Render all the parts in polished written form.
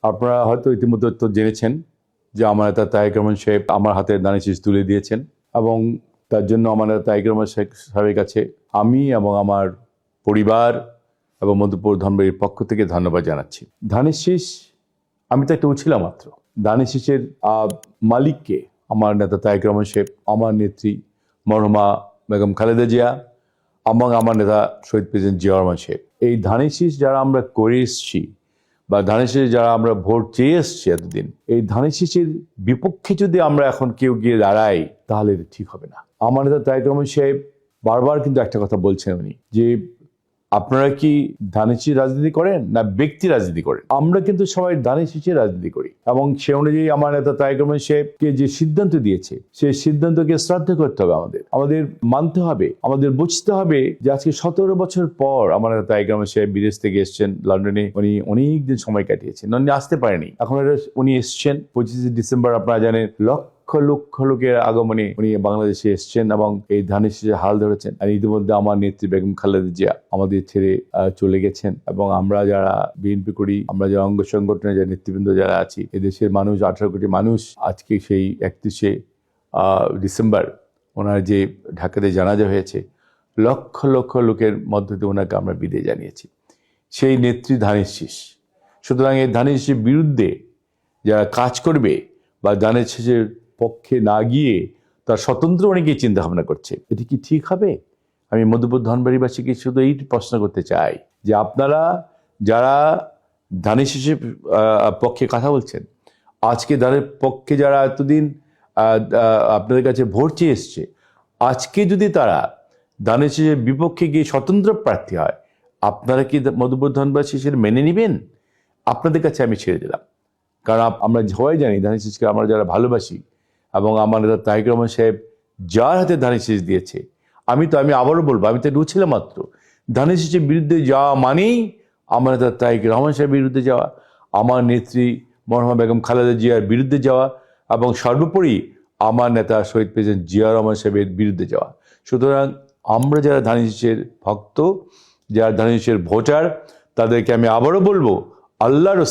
আপনারা হয়তো ইতিমধ্যে তো জেনেছেন যে আমার নেতা তারেক রহমান সাহেব আমার হাতে দানের শীষ তুলে দিয়েছেন এবং তার জন্য আমার নেতা তারেক রহমান সাহেবের কাছে আমি এবং আমার পরিবার এবং মধুপুর ধনবাড়ির পক্ষ থেকে ধন্যবাদ জানাচ্ছি। ধানের শীষ আমি তো একটা উছিলাম মাত্র। ধানের শীষের মালিককে আমার নেতা তারেক রহমান সাহেব, আমার নেত্রী মরহুমা বেগম খালেদা জিয়া এবং আমার নেতা শহীদ প্রেসিডেন্ট জিয়া রহমান সাহেব। এই ধানের শীষ যারা আমরা করে এসেছি বা ধানের শীষে যারা আমরা ভোট চেয়ে এসেছি এতদিন, এই ধানের শীষের বিপক্ষে যদি আমরা এখন কেউ গিয়ে দাঁড়াই তাহলে এটা ঠিক হবে না। আমার নেতা তারেক রহমান সাহেব বারবার কিন্তু একটা কথা বলছেন উনি, যে আপনারা কি ধানের শীষের রাজনীতি করেন না ব্যক্তি রাজনীতি করেন? আমরা কিন্তু সবাই ধানের শীষের রাজনীতি করি এবং সে অনুযায়ী আমার নেতা তারেক রহমান সাহেবকে যে সিদ্ধান্ত দিয়েছে সেই সিদ্ধান্তকে শ্রদ্ধা করতে হবে, আমাদের মানতে হবে, আমাদের বুঝতে হবে যে আজকে 17 বছর পর আমার নেতা তারেক রহমান সাহেব বিদেশ থেকে এসছেন লন্ডনে। উনি অনেকদিন সময় কাটিয়েছেন, উনি আসতে পারেনি, এখন উনি এসছেন 25 ডিসেম্বর। আপনারা জানেন লক্ষ লক্ষ লোকের আগমনে উনি বাংলাদেশে এসছেন এবং এই ধানের শীষে হাল ধরেছেন। আর ইতিমধ্যে আমার নেত্রী বেগম খালেদা জিয়া আমাদের ছেড়ে চলে গেছেন এবং আমরা যারা বিএনপি করি, আমরা যারা অঙ্গ সংগঠনের যারা নেতৃবৃন্দ যারা আছি, এদেশের মানুষ 18 কোটি মানুষ আজকে সেই 31শে ডিসেম্বর ওনার যে ঢাকাতে জানাজা হয়েছে, লক্ষ লক্ষ লোকের মধ্য দিয়ে ওনাকে আমরা বিদায় জানিয়েছি। সেই নেত্রী ধানের শীষ। সুতরাং এই ধানের শীষের বিরুদ্ধে যারা কাজ করবে বা ধানের শীষের পক্ষে না গিয়ে তার স্বতন্ত্র অনেকেই চিন্তা ভাবনা করছে, এটি কি ঠিক হবে? আমি মধুপুর ধনবাড়িবাসীকে শুধু এই প্রশ্ন করতে চাই যে আপনারা যারা ধানের শীষের পক্ষে কথা বলছেন, আজকে ধানের পক্ষে যারা এতদিন আপনাদের কাছে ভোট চেয়ে এসছে, আজকে যদি তারা ধানের শীষের বিপক্ষে গিয়ে স্বতন্ত্র প্রার্থী হয়, আপনারা কি মধুপুর ধনবাড়ি মেনে নেবেন? আপনাদের কাছে আমি ছেড়ে দিলাম। কারণ আমরা সবাই জানি ধানের শীষকে আমরা যারা ভালোবাসি এবং আমার নেতা তারেক রহমান সাহেব যার হাতে ধানের শীষ দিয়েছে, আমি আবারও বলবো, আমি তো ঢুকছিলাম মাত্র। ধানের শীষের বিরুদ্ধে যাওয়া মানেই আমার নেতা তারেক রহমান সাহেবের বিরুদ্ধে যাওয়া, আমার নেত্রী মরহুমা বেগম খালেদা জিয়ার বিরুদ্ধে যাওয়া এবং সর্বোপরি আমার নেতা শহীদ প্রেসিডেন্ট জিয়া রহমান সাহেবের বিরুদ্ধে যাওয়া। সুতরাং আমরা যারা ধানের শীষের ভক্ত, যারা ধানের শীষের ভোটার, তাদেরকে আমি আবারও বলবো, আল্লাহর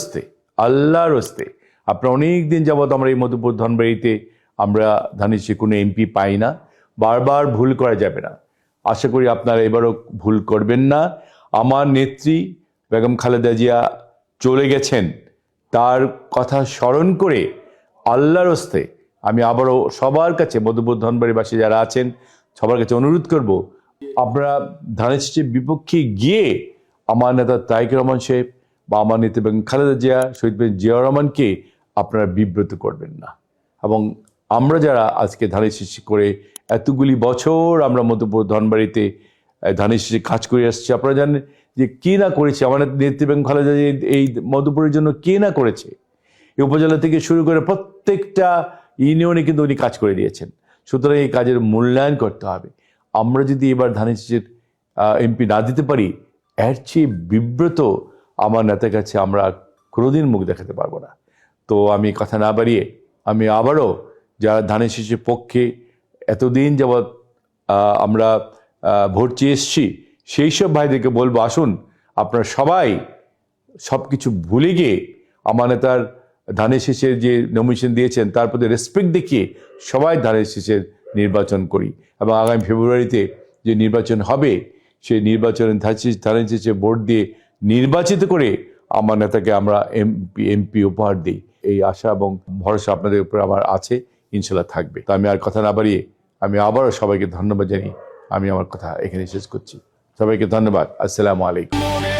হস্তে আপনারা অনেক দিন যাবৎ আমরা এই মধুপুর ধনবাড়িতে আমরা ধানের শীষে কোনো এমপি পাই না। বারবার ভুল করা যাবে না, আশা করি আপনারা এবারও ভুল করবেন না। আমার নেত্রী বেগম খালেদা জিয়া চলে গেছেন, তার কথা স্মরণ করে আল্লাহর হস্তে আমি আবারও সবার কাছে, মধুপুর ধনবাড়িবাসী যারা আছেন সবার কাছে অনুরোধ করব, আপনারা ধানের শীষের বিপক্ষে গিয়ে আমার নেতা তারেক রহমান সাহেব বা আমার নেত্রী বেগম খালেদা জিয়া, শহীদ প্রেসিডেন্ট জিয়া রহমানকে আপনারা বিব্রত করবেন না। এবং আমরা যারা আজকে ধানের শীষ করে এতগুলি বছর আমরা মধুপুর ধনবাড়িতে ধানের শীষে কাজ করে আসছি, আপনারা জানেন যে কে না করেছে, আমার নেত্রী বেগম খালেদা জিয়া এই মধুপুরের জন্য কে না করেছে। এই উপজেলা থেকে শুরু করে প্রত্যেকটা ইউনিয়নে কিন্তু উনি কাজ করে দিয়েছেন। সুতরাং এই কাজের মূল্যায়ন করতে হবে। আমরা যদি এবার ধানের শীষের এমপি না দিতে পারি, এর চেয়ে বিব্রত আমার নেতার কাছে আমরা কোনোদিন মুখ দেখাতে পারবো না। তো আমি কথা না বাড়িয়ে আমি আবারও যারা ধানের শীষের পক্ষে এতদিন যাবৎ আমরা ভোট চেয়ে এসছি, সেই সব ভাইদেরকে বলবো, আসুন আপনারা সবাই সব কিছু ভুলে গিয়ে আমার নেতার ধানের শীষের যে নমিনেশন দিয়েছেন তার প্রতি রেসপেক্ট দেখিয়ে সবাই ধানের শীষের নির্বাচন করি এবং আগামী ফেব্রুয়ারিতে যে নির্বাচন হবে সেই নির্বাচনে ধানের শীষে ভোট দিয়ে নির্বাচিত করে আমার নেতাকে আমরা এমপি উপহার দিই। এই আশা এবং ভরসা আপনাদের উপর আমার আছে, ইনশাল্লাহ থাকবে। তো আমি আর কথা না বাড়িয়ে আমি আবারও সবাইকে ধন্যবাদ জানিয়ে আমি আমার কথা এখানে শেষ করছি। সবাইকে ধন্যবাদ। আসসালামু আলাইকুম।